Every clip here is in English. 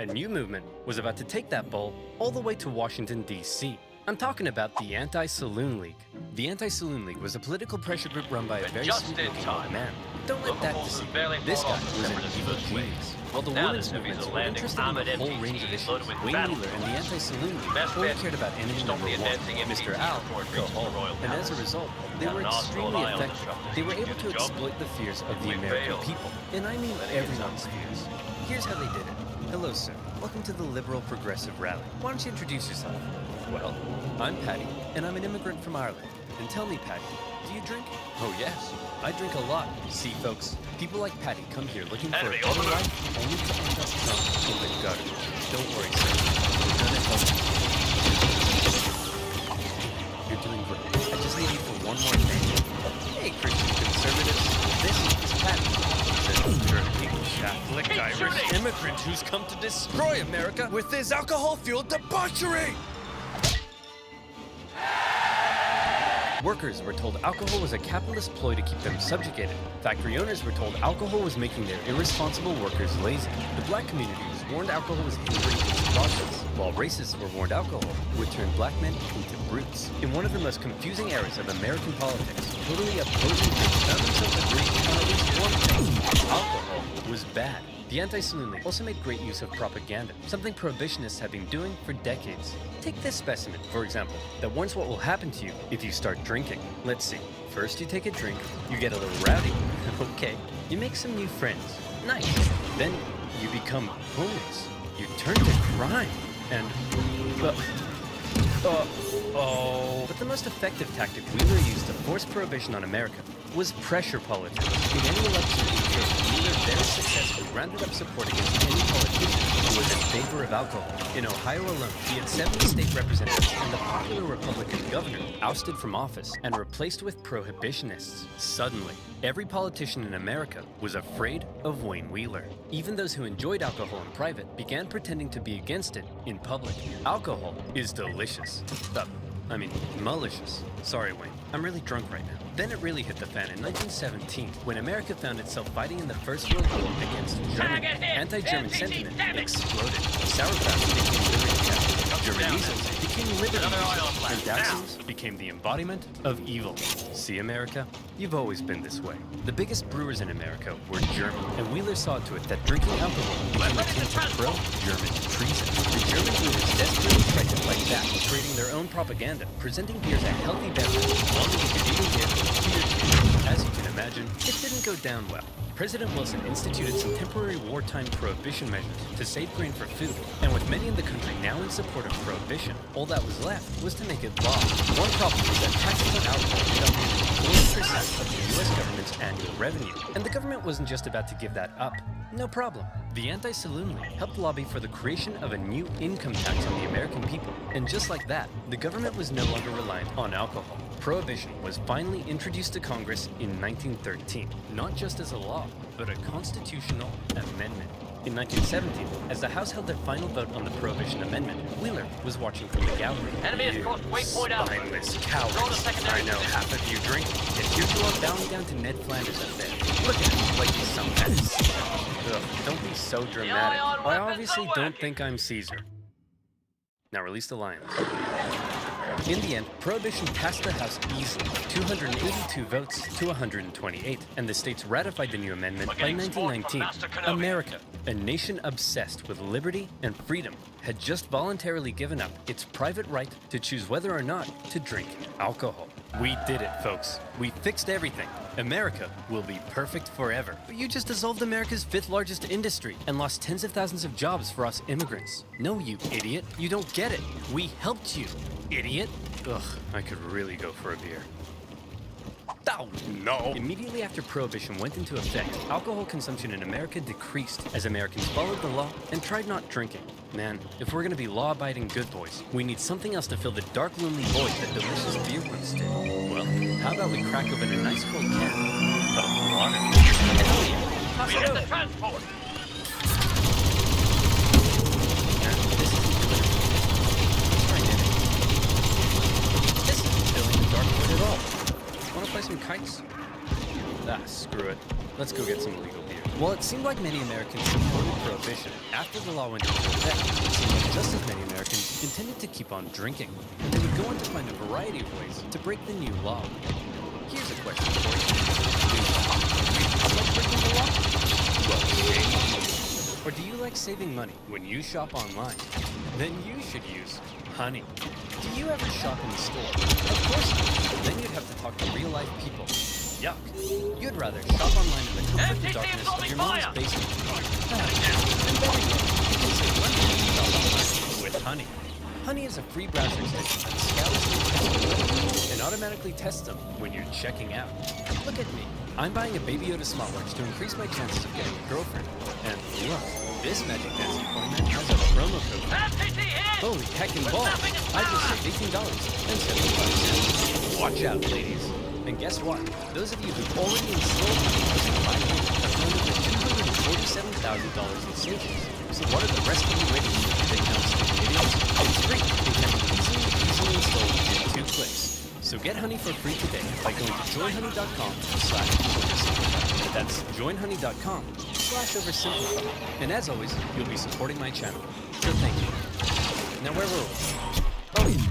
A new movement was about to take that ball all the way to Washington, D.C. I'm talking about the Anti-Saloon League. The Anti-Saloon League was a political pressure group run by a very sweet-looking old man. Don't let that deceive you. This guy was an evil genius. While the women's movements were interested in a whole range of issues, Wayne Wheeler and the Anti-Saloon League only cared about enemy number one, Mr. Al, go home. And as a result, they were extremely effective. They were able to exploit the fears of the American people. And I mean everyone's fears. Here's how they did it. Hello, sir. Welcome to the Liberal Progressive Rally. Why don't you introduce yourself? Well, I'm Patty, and I'm an immigrant from Ireland. And tell me, Patty, do you drink? Oh, yes. I drink a lot. See, folks, people like Patty come here looking for a better life, only to end up drunk in the gutter. Don't worry, sir. We're gonna help you. You're doing great. I just need you for one more thing. Hey, Christian conservatives, this is Patty. Catholic Irish immigrant who's come to destroy America with his alcohol-fueled debauchery! Workers were told alcohol was a capitalist ploy to keep them subjugated. Factory owners were told alcohol was making their irresponsible workers lazy. The black community was warned alcohol was hindering its progress, while racists were warned alcohol would turn black men into brutes. In one of the most confusing eras of American politics, totally opposing groups found themselves agreeing on at least one thing: alcohol was bad. The Anti-Saloon League also made great use of propaganda, something prohibitionists have been doing for decades. Take this specimen, for example, that warns what will happen to you if you start drinking. Let's see. First you take a drink, you get a little rowdy. Okay. You make some new friends. Nice. Then you become homeless. You turn to crime. And... But the most effective tactic Wheeler used to force prohibition on America was pressure politics. In any election he chose, Wheeler very successfully rounded up support against any politician who was in favor of alcohol. In Ohio alone, he had 70 state representatives and the popular Republican governor ousted from office and replaced with prohibitionists. Suddenly, every politician in America was afraid of Wayne Wheeler. Even those who enjoyed alcohol in private began pretending to be against it in public. Alcohol is delicious. Malicious. Sorry, Wayne. I'm really drunk right now. Then it really hit the fan in 1917, when America found itself fighting in the First World War against Germany. Anti-German sentiment exploded. Sauerkraut became liberty capital. German measles became liberty measles. And Dachshunds became the embodiment of evil. See, America? You've always been this way. The biggest brewers in America were German, and Wheeler saw to it that drinking alcohol became akin to pro-German treason. The German brewers desperately tried to fight back, creating their own propaganda, presenting beer as a healthy beverage, one that you could even give to your kids. As you can imagine, it didn't go down well. President Wilson instituted some temporary wartime prohibition measures to save grain for food, and with many in the country now in support of prohibition, all that was left was to make it law. One problem was that taxes on alcohol made up nearly 40% of the U.S. government's annual revenue, and the government wasn't just about to give that up. No problem. The Anti-Saloon League helped lobby for the creation of a new income tax on the American people, and just like that, the government was no longer reliant on alcohol. Prohibition was finally introduced to Congress in 1913, not just as a law, but a constitutional amendment. In 1917, as the House held their final vote on the Prohibition Amendment, Wheeler was watching from the gallery. Enemy has crossed waypoint out. Spineless cowards. I know half of you drink, and here's you all bowing down to Ned Flanders up there. Look at him like he's some kind of Caesar. Ugh, don't be so dramatic. I obviously don't think I'm Caesar. Now release the lions. In the end, Prohibition passed the House easily, 282 votes to 128, and the states ratified the new amendment by 1919. America, a nation obsessed with liberty and freedom, had just voluntarily given up its private right to choose whether or not to drink alcohol. We did it, folks. We fixed everything. America will be perfect forever. But you just dissolved America's 5th largest industry and lost tens of thousands of jobs for us immigrants. No, you idiot. You don't get it. We helped you, idiot. Ugh, I could really go for a beer. Oh, no! Immediately after Prohibition went into effect, alcohol consumption in America decreased as Americans followed the law and tried not drinking. Man, if we're gonna be law-abiding good boys, we need something else to fill the dark, lonely void that delicious beer once did. Well, how about we crack open a nice cold can of water? Hell yeah! Toss it over. Transport. This isn't filling the dark void at all. Wanna play some kites? Ah, screw it. Let's go get some illegal beer. While it seemed like many Americans supported Prohibition after the law went into effect, it seemed like just as many Americans intended to keep on drinking, and they would go on to find a variety of ways to break the new law. Here's a question for you. Do you like breaking the law? Well, shame on you. Or do you like saving money when you shop online? Then you should use Honey. Do you ever shop in the store? Of course not. Then you'd have to talk to real-life people. Yuck. You'd rather shop online in the comfort and darkness of your mom's basement. And very well, you can save money when you shop online with Honey. Honey is a free browser extension that scours the internet and automatically tests them when you're checking out. Look at me. I'm buying a Baby Yoda smartwatch to increase my chances of getting a girlfriend. And look, this magic dancing tournament has a promo code. Holy heckin' balls! I just saved $18.75. Watch out, ladies. And guess what? Those of you who've already installed Honey using my link have earned over $247,000 in savings. So what are the rest of you waiting for? They don't stupid idiots. It's free. It can be easily installed in 2 clicks. So get Honey for free today by going to joinhoney.com/oversimplified. That's joinhoney.com/oversimplified. And as always, you'll be supporting my channel. So thank you. Now where were we? Oh yeah.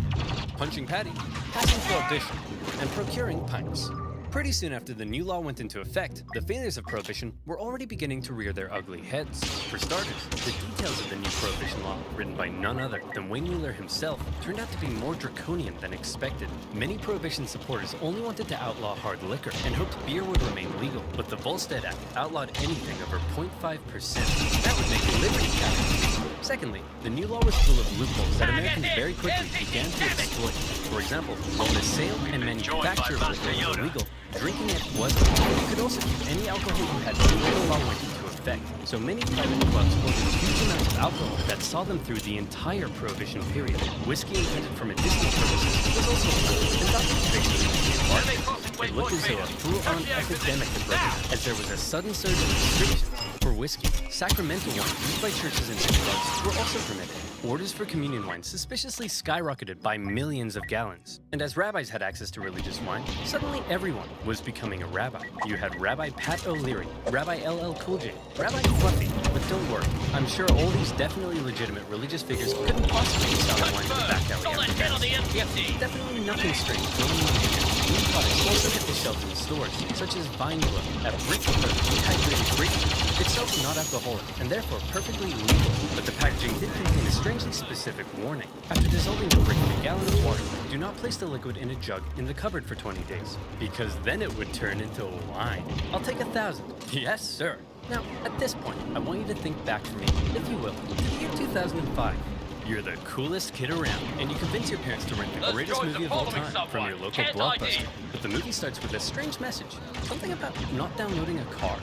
Punching Patty, passing Prohibition, and procuring pints. Pretty soon after the new law went into effect, the failures of Prohibition were already beginning to rear their ugly heads. For starters, the details of the new Prohibition law, written by none other than Wayne Wheeler himself, turned out to be more draconian than expected. Many Prohibition supporters only wanted to outlaw hard liquor and hoped beer would remain legal, but the Volstead Act outlawed anything over 0.5%. That would make liberty capital. Secondly, the new law was full of loopholes that Americans very quickly began to exploit. For example, while the sale and manufacture of liquor was illegal, drinking it wasn't. You could also keep any alcohol you had before the law went into effect. So many private clubs ordered huge amounts of alcohol that saw them through the entire Prohibition period. Whiskey intended for medicinal purposes was also illegal, and doctors basically became bartenders. It looked as though a full-on epidemic had broken out, as there was a sudden surge in prescriptions for whiskey. Sacramental wine used by churches and synagogues were also permitted. Orders for communion wine suspiciously skyrocketed by millions of gallons. And as rabbis had access to religious wine, suddenly everyone was becoming a rabbi. You had Rabbi Pat O'Leary, Rabbi LL Cool J, Rabbi Fluffy. But don't worry, I'm sure all these definitely legitimate religious figures couldn't possibly be selling wine in the back alley after that. Yep, definitely nothing strange going on here. New products also hit the shelves in stores, such as Vine Glow, a brick of dehydrated grapefruit, itself not alcoholic, and therefore perfectly legal. But the packaging did contain a strangely specific warning. After dissolving the brick in a gallon of water, do not place the liquid in a jug in the cupboard for 20 days, because then it would turn into wine. I'll take 1,000. Yes, sir. Now, at this point, I want you to think back for me, if you will, to the year 2005. You're the coolest kid around, and you convince your parents to rent the greatest movie of all time from your local blockbuster. But the movie starts with a strange message, something about not downloading a car.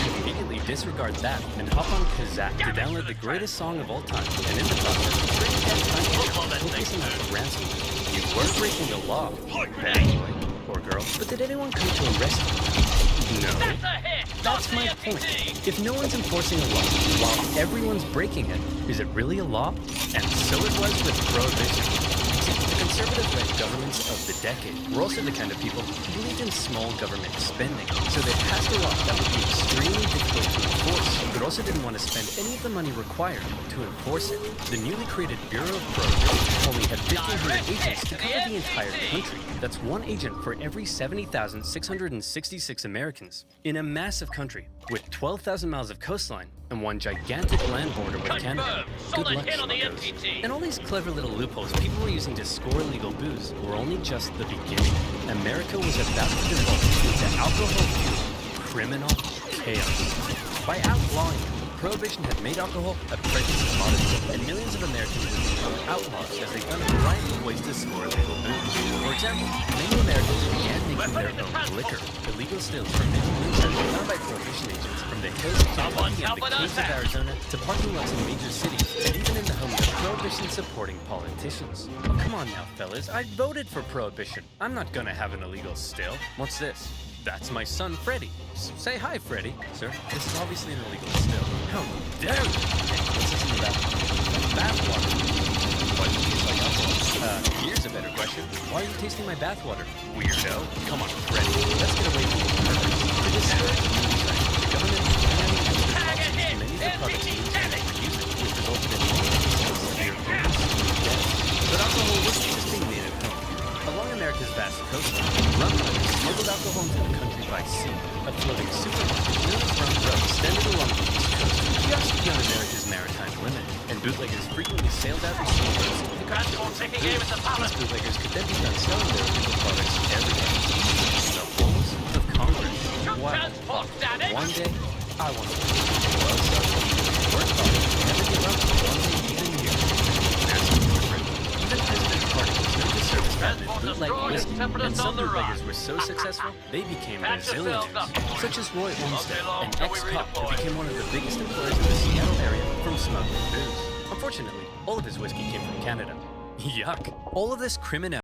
You immediately disregard that and hop on Kazaa to download the greatest song of all time, and in the process, bring down time focusing on the ransom. You were breaking the law, bad boy or girl, but did anyone come to arrest you? No. That's my point. If no one's enforcing a law while everyone's breaking it, is it really a law? And so it was with Prohibition. See, the conservative-led governments of the decade were also the kind of people who believed in small government spending. So they passed a law that would be extremely difficult to enforce, but also didn't want to spend any of the money required to enforce it. The newly created Bureau of Prohibition only had 1,500 agents to cover the entire country. That's one agent for every 70,666 Americans. In a massive country with 12,000 miles of coastline and one gigantic land border with Canada. Good luck, schmuckos. And all these clever little loopholes people were using to score illegal booze were only just the beginning. America was about to devolve into alcohol-fueled criminal chaos. By outlawing it, Prohibition had made alcohol a present commodity, and millions of Americans would become outlaws as they found a variety of ways to score illegal booze. For example, many Americans began making their own liquor. Illegal stills from many moonshots were found by Prohibition agents from the hills of Kentucky and the caves of Arizona to parking lots in major cities, and even in the homes of Prohibition-supporting politicians. Oh, come on now, fellas. I voted for Prohibition. I'm not gonna have an illegal still. What's this? That's my son, Freddy. Say hi, Freddy. Sir, this is obviously an illegal still. How dare you? Let's listen to that. Bathwater. Why do you taste like alcohol? Here's a better question. Why are you tasting my bathwater? Weirdo. Come on, Freddy. Let's get away from the purpose. To discourage the government and products used and overuse it, which resulted in long lists of severe illness and death. But alcohol wasn't just being made at home. Along America's vast coastline, rum runners smuggled alcohol into the country by sea. A floating supermarket known as Rum Row extended along the east coast just beyond America's maritime limit, and bootleggers frequently sailed out in steamboats to pick up shipments of booze. These bootleggers could then be found selling their illegal products every day in the halls of Congress. Wow. One day, I want to be well selling. Work hard, never give up, one day even year. That's different. Even President Carter was no disservice found in bootleg whiskey, and some bootleggers were so successful, they became bazillionaires, such as Roy Olmsted, an ex-cop who became one of the biggest employers in the Seattle area from smuggling booze. Unfortunately, all of his whiskey came from Canada. Yuck. All of this criminality